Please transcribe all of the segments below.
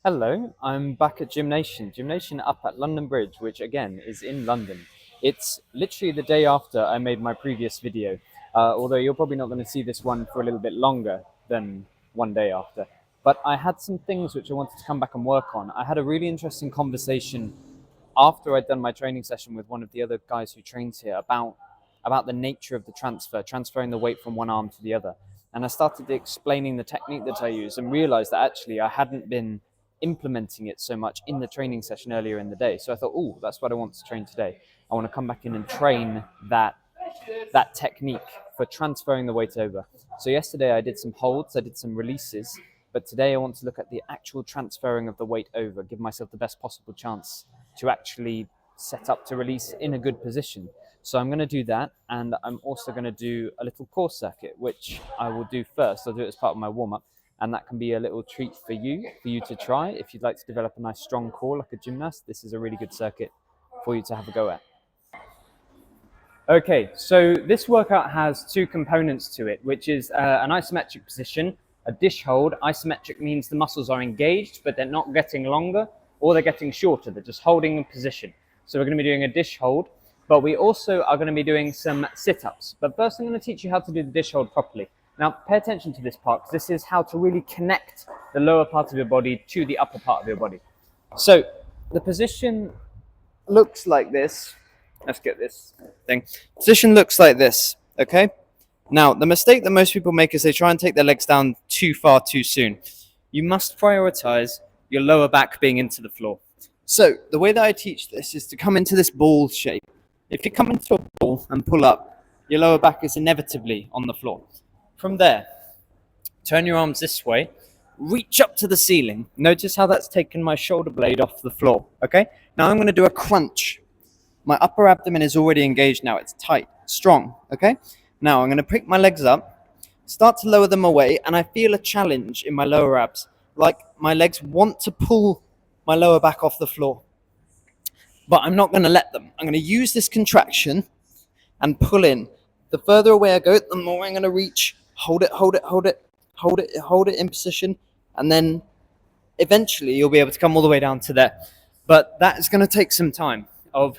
Hello, I'm back at Gymnasium. Gymnasium up at London Bridge, which again is in London. It's literally the day after I made my previous video, although you're probably not going to see this one for a little bit longer than one day after. But I had some things which I wanted to come back and work on. I had a really interesting conversation after I'd done my training session with one of the other guys who trains here about the nature of the transferring the weight from one arm to the other. And I started explaining the technique that I use and realized that actually I hadn't been implementing it so much in the training session earlier in the day. So I thought, oh, that's what I want to train today. I want to come back in and train that technique for transferring the weight over. So yesterday I did some holds, I did some releases, but today I want to look at the actual transferring of the weight over, give myself the best possible chance to actually set up to release in a good position. So I'm going to do that, and I'm also going to do a little core circuit, which I will do first. I'll do it as part of my warm-up, and that can be a little treat for you to try. If you'd like to develop a nice strong core like a gymnast, this is a really good circuit for you to have a go at. Okay, so this workout has two components to it, which is an isometric position, a dish hold. Isometric means the muscles are engaged, but they're not getting longer or they're getting shorter. They're just holding a position. So we're going to be doing a dish hold, but we also are going to be doing some sit-ups. But first I'm going to teach you how to do the dish hold properly. Now, pay attention to this part, because this is how to really connect the lower part of your body to the upper part of your body. So the position looks like this. Let's get this thing. Position looks like this, okay? Now, the mistake that most people make is they try and take their legs down too far too soon. You must prioritize your lower back being into the floor. So the way that I teach this is to come into this ball shape. If you come into a ball and pull up, your lower back is inevitably on the floor. From there, turn your arms this way, reach up to the ceiling. Notice how that's taken my shoulder blade off the floor, okay? Now I'm going to do a crunch. My upper abdomen is already engaged now. It's tight, strong, okay? Now I'm going to pick my legs up, start to lower them away, and I feel a challenge in my lower abs. Like my legs want to pull my lower back off the floor. But I'm not going to let them. I'm going to use this contraction and pull in. The further away I go, the more I'm going to reach. Hold it in position, and then eventually you'll be able to come all the way down to there. But that is going to take some time of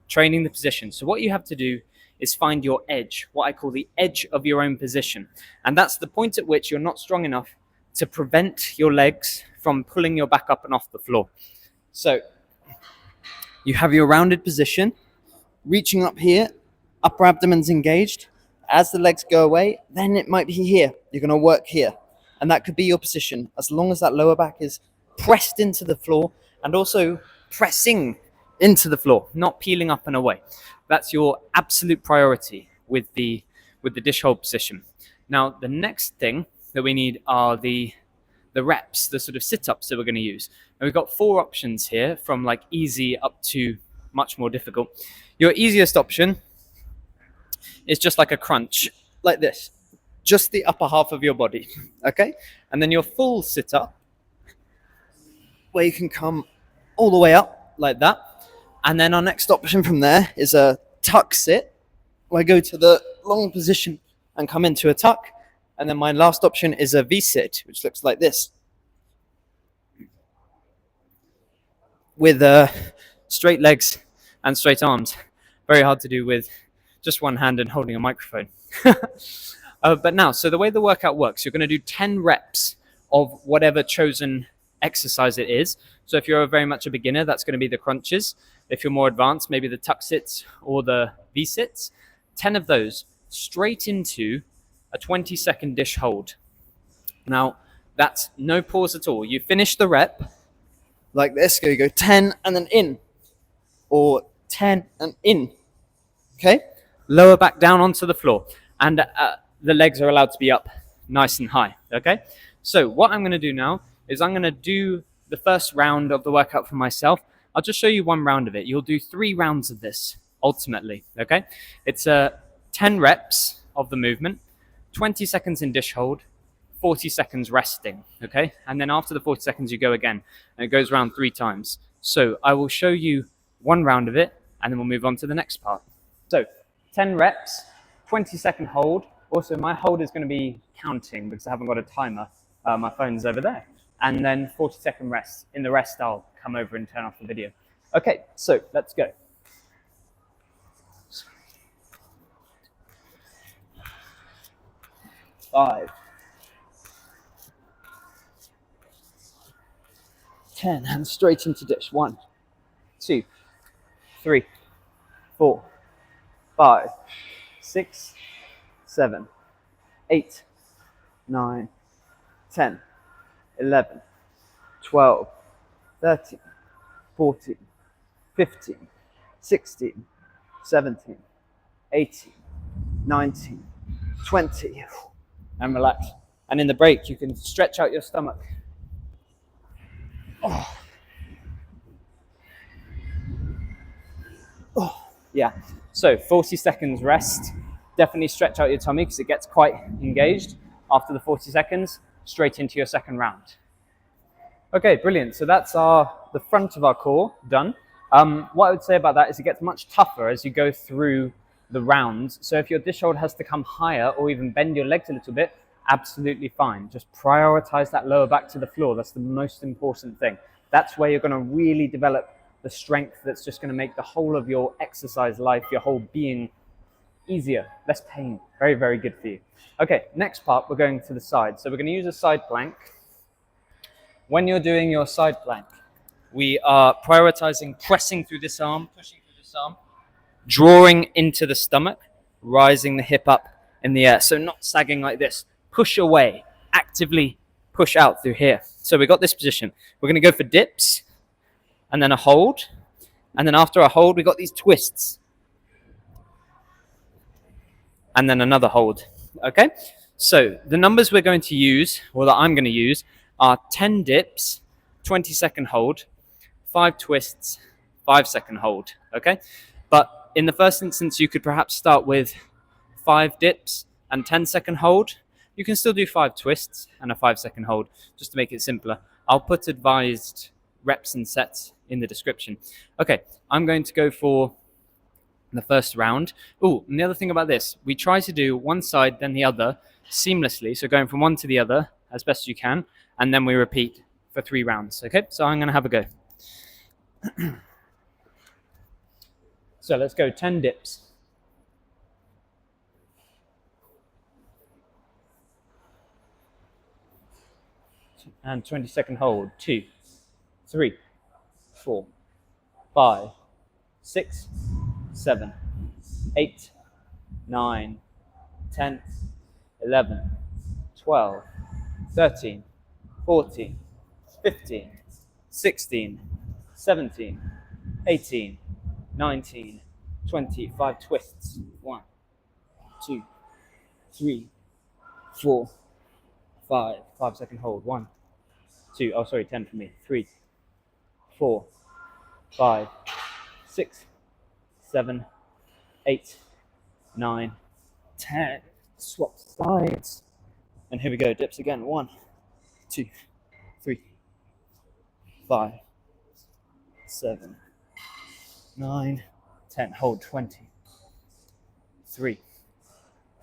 training the position. So what you have to do is find your edge, what I call the edge of your own position. And that's the point at which you're not strong enough to prevent your legs from pulling your back up and off the floor. So you have your rounded position, reaching up here, upper abdomen's engaged. As the legs go away, then it might be here. You're going to work here. And that could be your position, as long as that lower back is pressed into the floor and also pressing into the floor, not peeling up and away. That's your absolute priority with the dish hold position. Now, the next thing that we need are the reps, the sort of sit-ups that we're going to use. And we've got 4 options here, from like easy up to much more difficult. Your easiest option is just like a crunch, like this, just the upper half of your body, okay? And then your full sit-up, where you can come all the way up like that. And then our next option from there is a tuck sit, where I go to the long position and come into a tuck. And then my last option is a V-sit, which looks like this, with straight legs and straight arms. Very hard to do with just one hand and holding a microphone. But now, so the way the workout works, you're going to do 10 reps of whatever chosen exercise it is. So if you're very much a beginner, that's going to be the crunches. If you're more advanced, maybe the tuck sits or the V-sits. 10 of those straight into a 20-second dish hold. Now, that's no pause at all. You finish the rep like this. You go 10 and then in, or 10 and in. Okay? Lower back down onto the floor, and the legs are allowed to be up nice and high. Okay? So what I'm going to do now is I'm going to do the first round of the workout for myself. I'll just show you one round of it. You'll do 3 rounds of this ultimately. Okay? It's 10 reps of the movement, 20 seconds in dish hold, 40 seconds resting. Okay? And then after the 40 seconds, you go again, and it goes around 3 times. So I will show you one round of it, and then we'll move on to the next part. So 10 reps, 20-second hold. Also, my hold is going to be counting because I haven't got a timer. My phone's over there. and then 40-second rest. In the rest, I'll come over and turn off the video. Okay, so let's go. 5, 10, and straight into dish. 1, 2, 3, 4, 5, 6, 7, 8, 9, 10, 11, 12, 13, 14, 15, 16, 17, 18, 19, 20, and relax. And in the break, you can stretch out your stomach. Oh. Oh. Yeah, so 40 seconds rest. Definitely stretch out your tummy because it gets quite engaged. After the 40 seconds, straight into your second round. Okay, brilliant. So that's the front of our core done. What I would say about that is it gets much tougher as you go through the rounds. So if your dish hold has to come higher or even bend your legs a little bit, absolutely fine. Just prioritize that lower back to the floor. That's the most important thing. That's where you're going to really develop the strength that's just going to make the whole of your exercise life, your whole being easier, less pain. Very, very good for you. Okay, next part, we're going to the side. So we're going to use a side plank. When you're doing your side plank, we are prioritizing pressing through this arm, pushing through this arm, drawing into the stomach, rising the hip up in the air. So not sagging like this. Push away, actively push out through here. So we got this position. We're going to go for dips and then a hold. And then after a hold, we got these twists. And then another hold. Okay? So the numbers we're going to use, or that I'm going to use, are 10 dips, 20-second hold, 5 twists, 5-second hold. Okay? But in the first instance, you could perhaps start with 5 dips and 10-second hold. You can still do 5 twists and a 5-second hold, just to make it simpler. I'll put advised reps and sets in the description. Okay, I'm going to go for the first round. Oh, and the other thing about this, we try to do one side, then the other seamlessly. So going from one to the other as best you can, and then we repeat for 3 rounds. Okay, so I'm going to have a go. So let's go 10 dips. And 20-second hold. 2, 3, 4, 5, 6, 7, 8, 9, 10, 11, 12, 13, 14, 15, 16, 17, 18, 19, 20. 5 twists. 1, 2, 3, 4, 5. 5-second hold. 1, 2. Oh, sorry, 10 for me. 3, 4, 5, 6, 7, 8, 9, 10. Swap sides. And here we go. Dips again. 1, 2, 3, 5, 7, 9, 10. Hold 20. 3,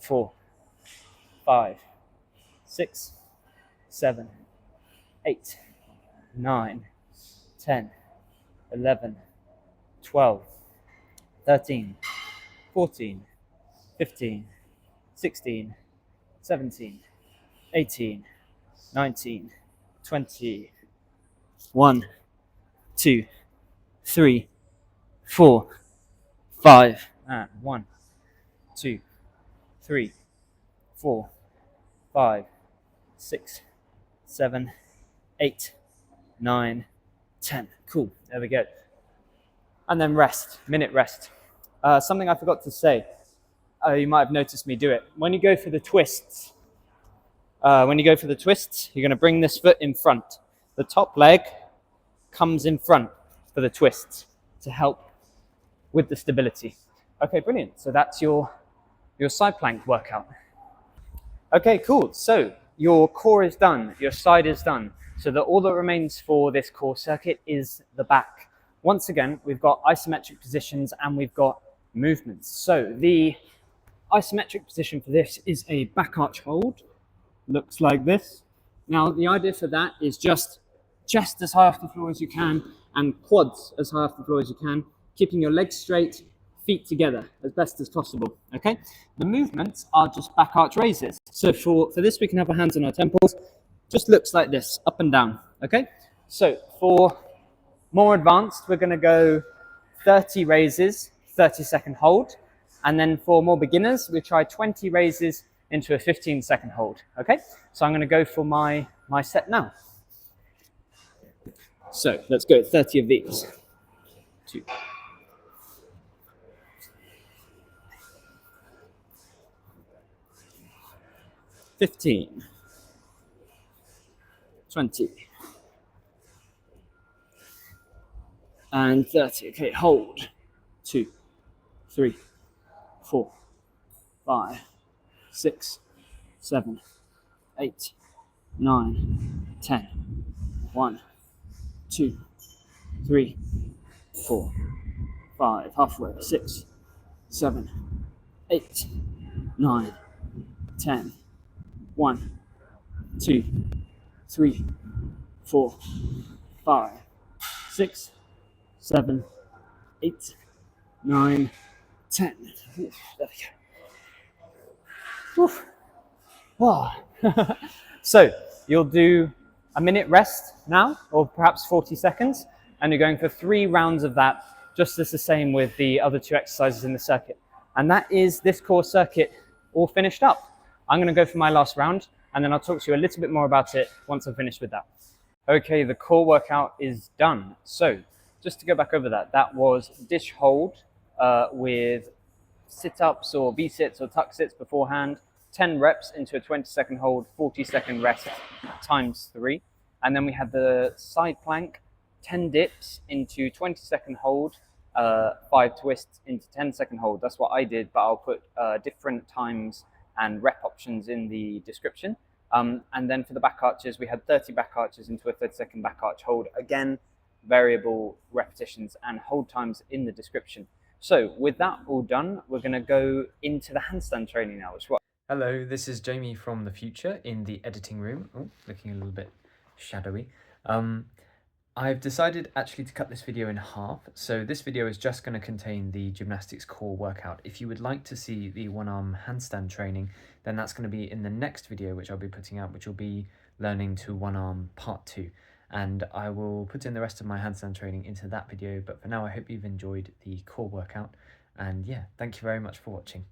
4, 5, 6, 7, 8, 9, 10, 11, 12, 13, 14, 15, 16, 17, 18, 19, 20. 1, 2, 3, 4, 5. 1, 2, 3, 4, 5, 6, 7, 8, 9, 10. Cool. There we go. And then rest. Minute rest. Something I forgot to say. You might have noticed me do it. When you go for the twists, you're going to bring this foot in front. The top leg comes in front for the twists to help with the stability. Okay, brilliant. So that's your side plank workout. Okay, cool. So your core is done, your side is done. So that all that remains for this core circuit is the back. Once again, we've got isometric positions and we've got movements. So the isometric position for this is a back arch hold. Looks like this. Now, the idea for that is just chest as high off the floor as you can and quads as high off the floor as you can, keeping your legs straight, feet together as best as possible, okay? The movements are just back arch raises. So for this, we can have our hands on our temples. Just looks like this, up and down, okay? So for more advanced, we're gonna go 30 raises, 30-second hold. And then for more beginners, we try 20 raises into a 15-second hold, okay? So I'm gonna go for my set now. So let's go 30 of these. 2, 15, 20, and 30. Okay, hold. 2, 3, 4, 5, 6, 7, 8, 9, 10. 1, 2, 3, 4, 5. Halfway. 6, 7, 8, 9, 10. 1, 2, 3, 4, 5, 6, 7, 8, 9, 10. There we go. Oof. Wow. So you'll do a minute rest now, or perhaps 40 seconds, and you're going for 3 rounds of that, just as the same with the other 2 exercises in the circuit. And that is this core circuit all finished up. I'm going to go for my last round, and then I'll talk to you a little bit more about it once I'm finished with that. Okay, the core workout is done. So just to go back over that, that was dish hold with sit-ups or V-sits or tuck sits beforehand, 10 reps into a 20-second hold, 40-second rest times 3. And then we had the side plank, 10 dips into 20-second hold, 5 twists into 10-second hold. That's what I did, but I'll put different times and rep options in the description. And then for the back arches, we had 30 back arches into a 30-second back arch hold. Again, variable repetitions and hold times in the description. So with that all done, we're going to go into the handstand training now as well. Hello, this is Jamie from the future in the editing room. Oh, looking a little bit shadowy. I've decided actually to cut this video in half. So this video is just going to contain the gymnastics core workout. If you would like to see the one-arm handstand training, then that's going to be in the next video, which I'll be putting out, which will be learning to one-arm part 2. And I will put in the rest of my handstand training into that video. But for now, I hope you've enjoyed the core workout. And yeah, thank you very much for watching.